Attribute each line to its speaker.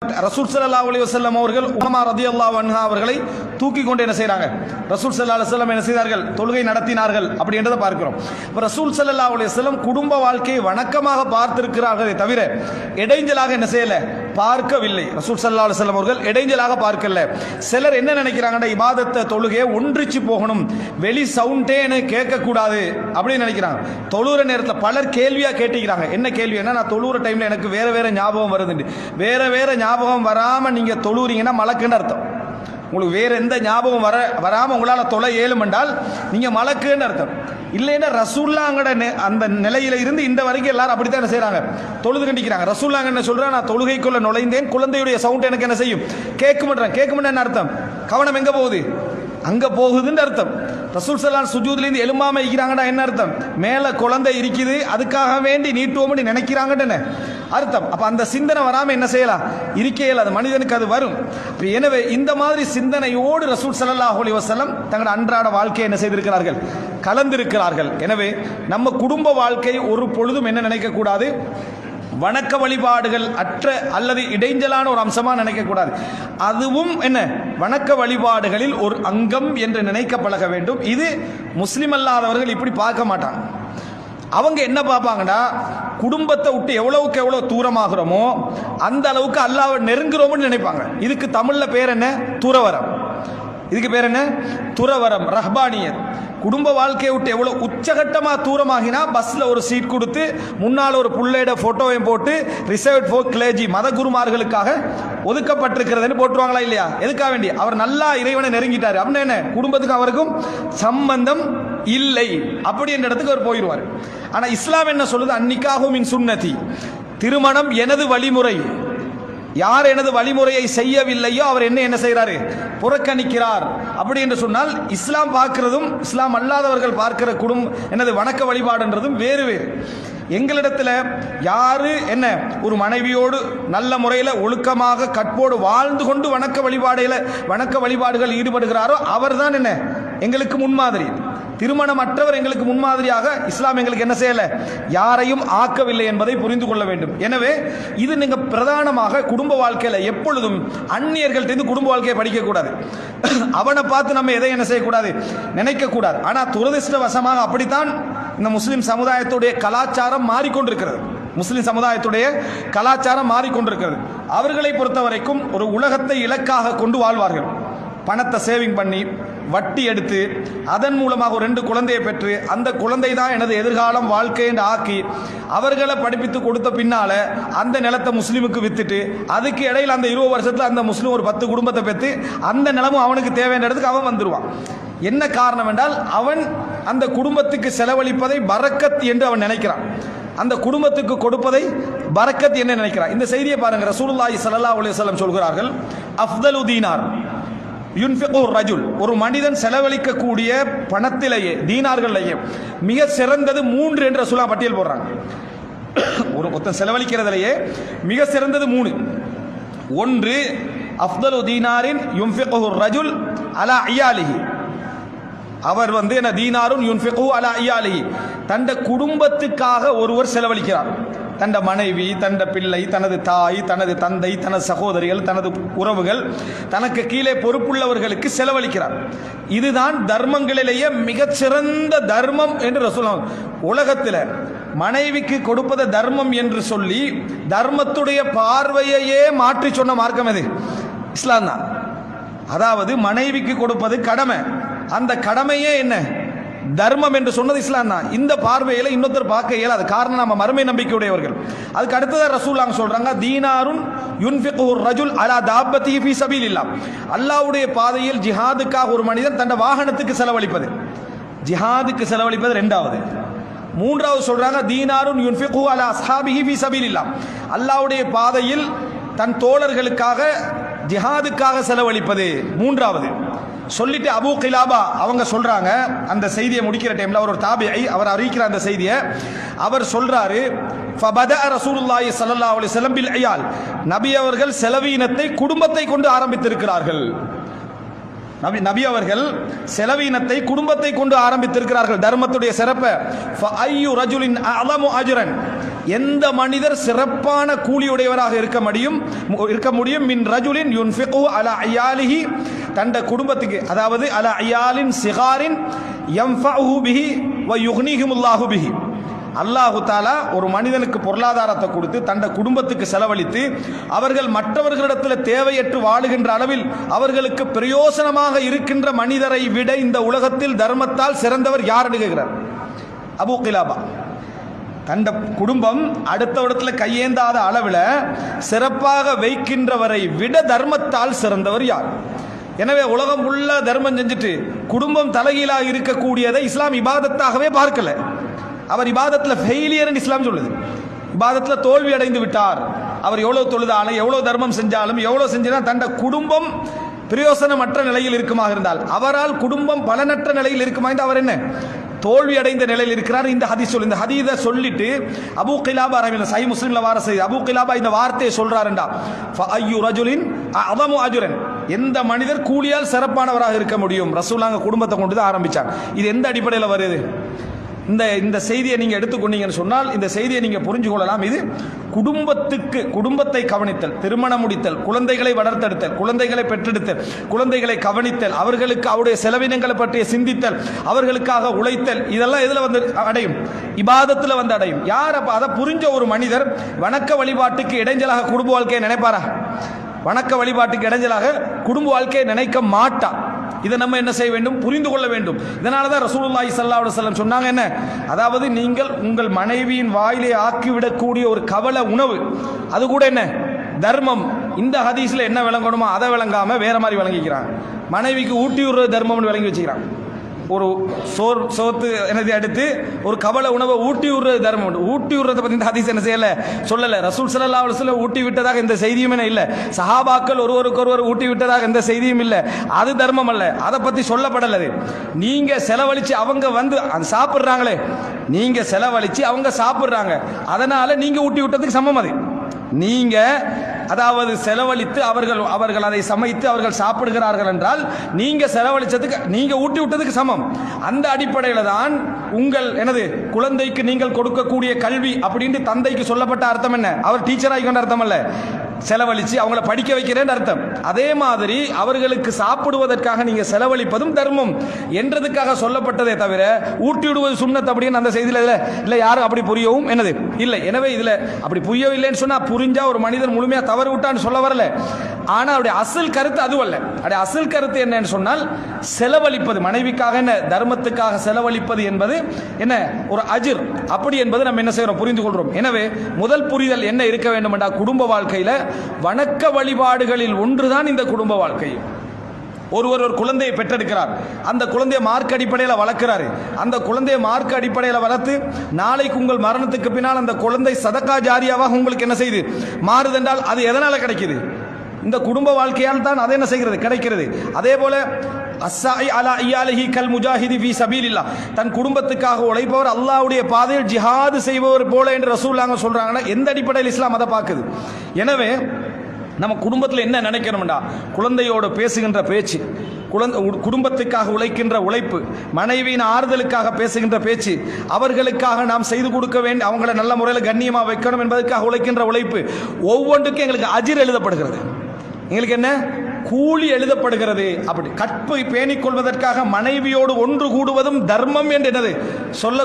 Speaker 1: ரசூல் ஸல்லல்லாஹு அலைஹி வஸல்லம் அவர்கள் உமர் ரலியல்லாஹு அன்ஹா அவர்களை தூக்கி கொண்டு என்ன செய்றாங்க? ரசூல் ஸல்லல்லாஹு அலைஹி வஸல்லம் என்ன செய்தார்கள்? தொழுகை நடத்தினார்கள் அப்படின்றத பார்க்கிறோம். இப்ப ரசூல் ஸல்லல்லாஹு அலைஹி வஸல்லம் குடும்ப வாழ்க்கையை வணக்கமாக பார்த்திருக்கிறார்களே தவிர இடைஞ்சலாக என்ன செய்யல, பார்க்கவில்லை. ரசூல் ஸல்லல்லாஹு அலைஹி வஸல்லம் அவர்கள் இடைஞ்சலாக பார்க்கல. சிலர் என்ன நினைக்கிறாங்கன்னா, இபாதத்தை தொழுகையை ஒன்றிச்சு போகணும், வெளி சவுண்டே கேட்க கூடாது அப்படின்னு நினைக்கிறாங்க. தொழுகிற நேரத்தில் பலர் கேள்வியா கேட்டுக்கிறாங்க. என்ன கேள்வி? என்ன, நான் தொழுகிற டைம்ல எனக்கு வேற வேற ஞாபகம் வருது. வேற வேற ஞாபகம் வராம நீங்க தொழுறீங்கன்னா மலக்குன்னு அர்த்தம். உங்களுக்கு வேற எந்த ஞாபகம் வராம உங்களால தொலை ஏழும் என்றால் நீங்க மலக்குன்னு அர்த்தம். இல்லைன்னா ரசூல்லாங்கட அந்த நிலையில இருந்து இந்த வரைக்கும் எல்லாரும் அப்படித்தான் என்ன செய்யறாங்க, தொழுது கண்டிக்கிறாங்க. ரசூல்லாங்க என்ன சொல்றா, நான் தொழுகைக்குள்ள நுழைந்தேன், குழந்தையுடைய சவுண்ட் எனக்கு என்ன செய்யும், கேட்குமென்ற என்ன அர்த்தம்? கவனம் எங்க போகுது? அங்க போகுதுன்னு அர்த்தம். ரசூல் ஸல்லல்லாஹு சுஜூத்லேருந்து எழுமாம இருக்கிறாங்கன்னா என்ன அர்த்தம்? மேல குழந்தை இருக்குது, அதுக்காக வேண்டி நீட்டுவோம்னு நினைக்கிறாங்கன்னு அர்த்தம். அப்ப அந்த சிந்தனை வராம என்ன செய்யலாம், இருக்கையில் அது மனிதனுக்கு அது வரும். எனவே இந்த மாதிரி சிந்தனையோடு ரசூல் ஸல்லல்லாஹு அலைஹி வஸல்லம் தங்களோட அன்றாட வாழ்க்கையை என்ன செய்திருக்கிறார்கள், கலந்திருக்கிறார்கள். எனவே நம்ம குடும்ப வாழ்க்கை ஒரு பொழுதும் என்ன நினைக்க கூடாது, வணக்க வழிபாடுகள் அற்ற அல்லது இடைஞ்சலான ஒரு அம்சமா நினைக்க கூடாது. அதுவும் என்ன, வணக்க வழிபாடுகளில் ஒரு அங்கம் என்று நினைக்க பழக வேண்டும். இது முஸ்லிம் அல்லாதவர்கள் இப்படி பார்க்க மாட்டாங்க. அவங்க என்ன பார்ப்பாங்கன்னா, குடும்பத்தை விட்டு எவ்வளவுக்கு எவ்வளவு தூரமாகிறோமோ அந்த அளவுக்கு அல்லாஹ்வை நெருங்குறோம்னு நினைப்பாங்க. இதுக்கு தமிழ்ல பேர் என்ன, துறவரம். இதுக்கு பேர் என்ன, துறவரம், ரஹ்பானியத். குடும்ப வாழ்க்கையை விட்டு எவ்வளவு உச்சகட்டமா தூரமாகினா பஸ்ல ஒரு சீட் கொடுத்து முன்னால் ஒரு புள்ளையோட போட்டோவையும் போட்டு ரிசர்வ்ட் ஃபார் கிளேஜி, மத குருமார்களுக்காக ஒதுக்கப்பட்டிருக்கிறதுன்னு போட்டுருவாங்களா இல்லையா? எதுக்காக வேண்டி? அவர் நல்லா இறைவனை நெருங்கிட்டாரு அப்படின்னு என்ன, குடும்பத்துக்கு அவருக்கும் சம்பந்தம் இல்லை அப்படி என்ற இடத்துக்கு அவர் போயிடுவார். ஆனா இஸ்லாம் என்ன சொல்லுது, அன்னிக்காஹு மின் சுன்னதி, திருமணம் எனது வழிமுறை. யார் எனது வழிமுறையை செய்யவில்லையோ அவர் என்ன செய்கிறாரு, புறக்கணிக்கிறார். அப்படி என்று சொன்னால் இஸ்லாம் பார்க்கிறதும் இஸ்லாம் அல்லாதவர்கள் பார்க்கிற எனது வணக்க வழிபாடுன்றதும் வேறு வேறு. எங்களிடத்தில் யாரு என்ன ஒரு மனைவியோடு நல்ல முறையில் ஒழுக்கமாக கற்போடு வாழ்ந்து கொண்டு வணக்க வழிபாடுகள் ஈடுபடுகிறாரோ அவர்தான் என்ன எங்களுக்கு முன்மாதிரி. திருமணமற்றவர் எங்களுக்கு முன்மாதிரியாக இஸ்லாம் எங்களுக்கு என்ன செய்யல, யாரையும் ஆக்கவில்லை என்பதை புரிந்து கொள்ள வேண்டும். எனவே இது நீங்க பிரதானமாக குடும்ப வாழ்க்கையில எப்பொழுதும் அந்நியர்கள் குடும்ப வாழ்க்கையை படிக்கக்கூடாது. அவனை பார்த்து நம்ம எதை என்ன செய்யக்கூடாது, நினைக்க கூடாது. ஆனா துரதிர்ஷ்டவசமாக அப்படித்தான் இந்த முஸ்லிம் சமுதாயத்துடைய கலாச்சாரம் மாறிக்கொண்டிருக்கிறது. முஸ்லிம் சமுதாயத்துடைய கலாச்சாரம் மாறிக்கொண்டிருக்கிறது. அவர்களை பொறுத்த வரைக்கும் ஒரு உலகத்தை இலக்காக கொண்டு வாழ்வார்கள். பணத்தை சேவிங் பண்ணி வட்டி எடுத்து அதன் மூலமாக ஒரு 2 குழந்தையை பெற்று அந்த குழந்தை தான் எனது எதிர்காலம் வாழ்க்கை என்று ஆக்கி அவர்களை படிப்பித்து கொடுத்த பின்னால அந்த நிலத்தை முஸ்லீமுக்கு வித்துட்டு அதுக்கு இடையில் அந்த 20 வருஷத்துல அந்த முஸ்லீம் ஒரு 10 குடும்பத்தை பெற்று அந்த நிலமும் அவனுக்கு தேவையான இடத்துக்கு அவன் வந்துடுவான். என்ன காரணம் என்றால் அவன் அந்த குடும்பத்துக்கு செலவழிப்பதை பரக்கத் என்று அவன் நினைக்கிறான், அந்த குடும்பத்துக்கு கொடுப்பதை பரக்கத் என்ன நினைக்கிறான். இந்த செய்தியை பாருங்க, ரசூலுல்லாஹி ஸல்லல்லாஹு அலைஹி வஸல்லம் சொல்கிறார்கள், அஃதலு தீனார் யுன்ஃபிகு ரஜுல், ஒரு மனிதன் செலவழிக்கக்கூடிய பணத்திலேயே தீனார்களிலேயே மிக சிறந்தது 3 என்று ரசூலுல்லாஹ் பட்டியல் போடுறாங்க. ஒரு மொத்தம் செலவழிக்கிறதுலேயே மிக சிறந்தது 3. ஒன்று, அஃதலு தீனாரின் யுன்ஃபிகு ரஜுல் அலா இயாலிஹி, அவர் என்ன தீனாருன் யுன்ஃபிகு அலா இயாலிஹி, தந்த குடும்பத்துக்காக ஒருவர் செலவழிக்கிறார். தந்த மனைவி, தந்த பிள்ளை, தனது தாய், தனது தந்தை, தனது சகோதரிகள், தனது உறவுகள், தனக்கு கீழே பொறுப்புள்ளவர்களுக்கு செலவழிக்கிறார். இதுதான் தர்மங்களிலேயே மிகச்சிறந்த தர்மம் என்று ரசூலுல்லாஹ். உலகத்தில் மனைவிக்கு கொடுப்பது தர்மம் என்று சொல்லி தர்மத்துடைய பார்வையையே மாற்றி சொன்ன மார்க்கம் எது? இஸ்லாம் தான். அதாவது மனைவிக்கு கொடுப்பது கடமை, அந்த கடமையே என்ன தர்மம் என்று சொன்னது இஸ்லாம் தான். இந்த பார்வையில இன்னொருத்தர் பார்க்க இயலாது. காரணம், நம்ம மறுமை நம்பிக்கையுடையவர்கள். அதுக்கு அடுத்ததான் ரசூலுல்லாஹ் சொல்றாங்க, தீனாருன் யுன்ஃபிகு ரஜுல் அலா தாபத்திஹி ஃபீ சபீலில்லாஹ், அல்லாஹ்வுடைய பாதையில் ஜிஹாதுக்காக ஒரு மனிதன் தன் வாகனத்துக்கு செலவழிப்பது, ஜிஹாதுக்கு செலவழிப்பது 2வது. 3வது சொல்றாங்க, தீனாருன் யுன்ஃபிகு அலா அஸ்ஹாபிஹி ஃபீ சபீலில்லாஹ், அல்லாஹ்வுடைய பாதையில் தன் தோழர்களுக்காக ஜிஹாதுக்காக செலவழிப்பது 3வது. சொல்லிட்டு அபூ கிலாபா அவங்க சொல்றாங்க, அந்த செய்தியை முடிக்கிற டைம்ல அவர் ஒரு தாபிஈ, அவர் அறிவிக்கிற அந்த செய்தியை அவர் சொல்றாரு, ஃபபதஅ ரசூலுல்லாஹி ஸல்லல்லாஹு அலைஹி வஸல்லம் பில் இயால், நபி அவர்கள் செலவீனத்தை குடும்பத்தை கொண்டு ஆரம்பித்திருக்கிறார்கள். நபி அவர்கள் செலவீனத்தை குடும்பத்தை கொண்டு ஆரம்பித்திருக்கிறார்கள். தர்மத்துடைய சிறப்பை ஃபஅய்யு ரஜுலின் அஅலமு அஜ்ரன், எந்த மனிதர் சிறப்பான கூலியுடையவராக இருக்க முடியும் மின் ரஜுலின் யுன்ஃபிகு அலா அயாலிஹி, தண்ட குடும்பத்துக்கு, அதாவது அலா அயாலின் சிகாரின் யன்ஃபஉஹு பிஹி வ யுக்னிஹிமுல்லாஹு பிஹி. அல்லாஹு தாலா ஒரு மனிதனுக்கு பொருளாதாரத்தை கொடுத்து தண்ட குடும்பத்துக்கு செலவழித்து அவர்கள் மற்றவர்களிடத்தில் தேவையற்று வாழுகின்ற அளவில் அவர்களுக்கு பிரயோசனமாக இருக்கின்ற மனிதரை விட இந்த உலகத்தில் தர்மத்தால் சிறந்தவர் யார் கேட்கிறார் அபூ கிலாபா. தண்ட குடும்பம் அடுத்த இடத்துல கையேந்தாத அளவில் சிறப்பாக வைக்கின்றவரை விட தர்மத்தால் சிறந்தவர் யார்? எனவே உலகம் உள்ள தர்மம் செஞ்சுட்டு குடும்பம் தலைகீழாக இருக்கக்கூடியதை இஸ்லாம் இபாதத்தாகவே பார்க்கல. அவர் இபாதத்தில் ஃபெயிலியர் இஸ்லாம் சொல்லுது. இபாதத்தில் தோல்வி அடைந்து விட்டார். அவர் எவ்வளவு தொழுதாலும் எவ்வளவு தர்மம் செஞ்சாலும் எவ்வளவு செஞ்சாலும் தண்ட குடும்பம் பிரயோசனமற்ற நிலையில் இருக்குமாக இருந்தால், அவரால் குடும்பம் பலனற்ற நிலையில் இருக்குமா என்று அவர் என்ன தோல்வி அடைந்த நிலையில் இருக்கிறார். இந்த ஹதீஸ் இந்த ஹதீஸை சொல்லிட்டு அபூ கிலாபா ரஹிமஹுல்லாஹ் சஹீஹ் முஸ்லிம்ல வார செய்தி அபூ கிலாபா இந்த வார்த்தையை சொல்றாருண்டா, ஃபஅய்யு ரஜுலின் அஅதமு அஜ்ரன், எந்த மனிதர் கூலியால் சிறப்பானவராக இருக்க முடியும்? ரசூலுல்லாஹ் குடும்பத்தை கொண்டு தான் ஆரம்பிச்சாங்க. இது எந்த அடிப்படையில் வருது? இந்த செய்தியை நீங்க எடுத்துக்கொண்டீங்கன்னு சொன்னால் இந்த செய்தியை நீங்க புரிஞ்சு கொள்ளலாம். இது குடும்பத்தை கவனித்தல், திருமணம் முடித்தல், குழந்தைகளை வளர்த்தெடுத்தல், குழந்தைகளை பெற்றெடுத்தல், குழந்தைகளை கவனித்தல், அவர்களுக்கு அவருடைய செலவினங்களை பற்றிய சிந்தித்தல், அவர்களுக்காக உழைத்தல், இதெல்லாம் எதுல வந்து அடையும்? இபாதத்துல வந்து அடையும். யார் அப்ப அதை புரிஞ்ச ஒரு மனிதர் வணக்க வழிபாட்டுக்கு இடைஞ்சலாக குடும்ப வாழ்க்கையை நினைப்பாரா? வணக்க வழிபாட்டுக்கு இடைஞ்சலாக குடும்ப வாழ்க்கையை நினைக்க மாட்டா. இதை நம்ம என்ன செய்ய வேண்டும்? புரிந்து கொள்ள வேண்டும். இதனால தான் ரசூலுல்லாஹி ஸல்லல்லாஹு அலைஹி வஸல்லம் சொன்னாங்க என்ன, அதாவது நீங்கள் உங்கள் மனைவியின் வாயிலே ஆக்கிவிடக்கூடிய ஒரு கவல உணவு, அது கூட என்ன தர்மம். இந்த ஹதீஸ்ல என்ன விளங்கணுமோ அதை விளங்காம வேற மாதிரி விளங்கிக்கிறாங்க. மனைவிக்கு ஊட்டி விடுறது தர்மம்னு விளங்கி வச்சுக்கிறாங்க. ஒரு சோத்து என்னதை அடுத்து ஒரு கவல உணவை ஊட்டி விடுறது தர்மம். ஊட்டி விடுறதை பத்தி இந்த ஹதீஸ் என்ன செய்யல, சொல்லல. ரசூல் ஸல்லல்லாஹு அலைஹி வஸல்லம் ஊட்டி விட்டதாக எந்த செய்தியும் இல்லை. சஹாபாக்கள் ஒருவருக்கொருவர் ஊட்டி விட்டதாக எந்த செய்தியும் இல்லை. அது தர்மம் அல்ல, அதை பத்தி சொல்லப்படலது. நீங்க செலவழிச்சு அவங்க வந்து சாப்பிடுறாங்களே, நீங்க செலவழிச்சு அவங்க சாப்பிடுறாங்க, அதனால நீங்க ஊட்டி விட்டதுக்கு சமம். அது நீங்க அதாவது செலவழித்து அவர்கள் அதை சமைத்து அவர்கள் சாப்பிடுகிறார்கள் என்றால் நீங்க செலவழிச்சதுக்கு நீங்க ஊட்டி விட்டதுக்கு சமம். அந்த அடிப்படையில் தான் உங்கள் எனது குழந்தைக்கு நீங்கள் கொடுக்கக்கூடிய கல்வி அப்படின்னு தந்தைக்கு சொல்லப்பட்ட அர்த்தம் என்ன? அவர் டீச்சர் ஆகிக்கொண்ட அர்த்தம் அல்ல, செலவழிச்சு அவங்கள படிக்க வைக்கிறேன் அர்த்தம். அதே மாதிரி அவர்களுக்கு சாப்பிடுவதற்காக நீங்க செலவழிப்பதும் தர்மம் என்றதுக்காக சொல்லப்பட்டதே தவிர ஊட்டி விடுவது சுன்னத் அப்படின்னு அந்த செய்தியில் இல்ல யாரும் அப்படி புரியவும் என்னது இல்லை. எனவே இதுல அப்படி புரியவில்லைன்னு சொன்னா புரிஞ்சா ஒரு மனிதர் முழுமையா தவறு விட்டான்னு சொல்ல வரல. ஆனா அவருடைய அசல் கருத்து அதுவல்ல. அவருடைய அசல் கருத்து என்னன்னு சொன்னால் செலவழிப்பது, மனைவிக்காக என்ன தர்மத்துக்காக செலவழிப்பது என்பது என்ன ஒரு அஜிர் அப்படி என்பது நம்ம என்ன செய்யறோம், புரிந்து கொள்றோம். எனவே முதல் புரிதல் என்ன இருக்க வேண்டும் என்றால் குடும்ப வாழ்க்கையில வணக்க வழிபாடுகளில் ஒன்றுதான் இந்த குடும்ப வாழ்க்கை. ஒருவர் ஒரு குழந்தையை பெற்றெடுக்கிறார், அந்த குழந்தையை மார்க் அடிப்படையில் வளர்க்கிறாரு. அந்த குழந்தையை மார்க் அடிப்படையில் வளர்த்து நாளைக்கு உங்கள் மரணத்துக்கு பின்னால் அந்த குழந்தை சதக்கா ஜாரியாவாக உங்களுக்கு என்ன செய்து மாறுதென்றால் அது எதனால கிடைக்குது? இந்த குடும்ப வாழ்க்கையால் தான் அது என்ன செய்கிறது, கிடைக்கிறது. அதே போல அஸ்ஸாஇ அலா இயாலிஹி கல் முஜாஹிதி ஃபீ சபீலில்லாஹ், தன் குடும்பத்துக்காக உழைப்பவர் அல்லாஹ்வுடைய பாதையில் ஜிஹாது செய்பவர் போல என்று ரசூலுல்லாஹ் சொல்றாங்கன்னா எந்த அடிப்படையில் இஸ்லாம் அதை பார்க்குது? எனவே நம்ம குடும்பத்தில் என்ன நினைக்கணும்டா, குழந்தையோடு பேசுகின்ற பேச்சு, குடும்பத்துக்காக உழைக்கின்ற உழைப்பு, மனைவியின் ஆறுதலுக்காக பேசுகின்ற பேச்சு, அவர்களுக்காக நாம் செய்து கொடுக்க வேண்டிய அவங்களை நல்ல முறையில் கண்ணியமாக வைக்கணும் என்பதற்காக உழைக்கின்ற உழைப்பு, ஒவ்வொன்றுக்கும் எங்களுக்கு அஜிர் எழுதப்படுகிறது. எங்களுக்கு என்ன கூலி எழுதப்படுகிறது. அப்படி கற்பை பேணிக் கொள்வதற்காக மனைவியோடு ஒன்று கூடுவதும் தர்மம் என்று என்னது சொல்ல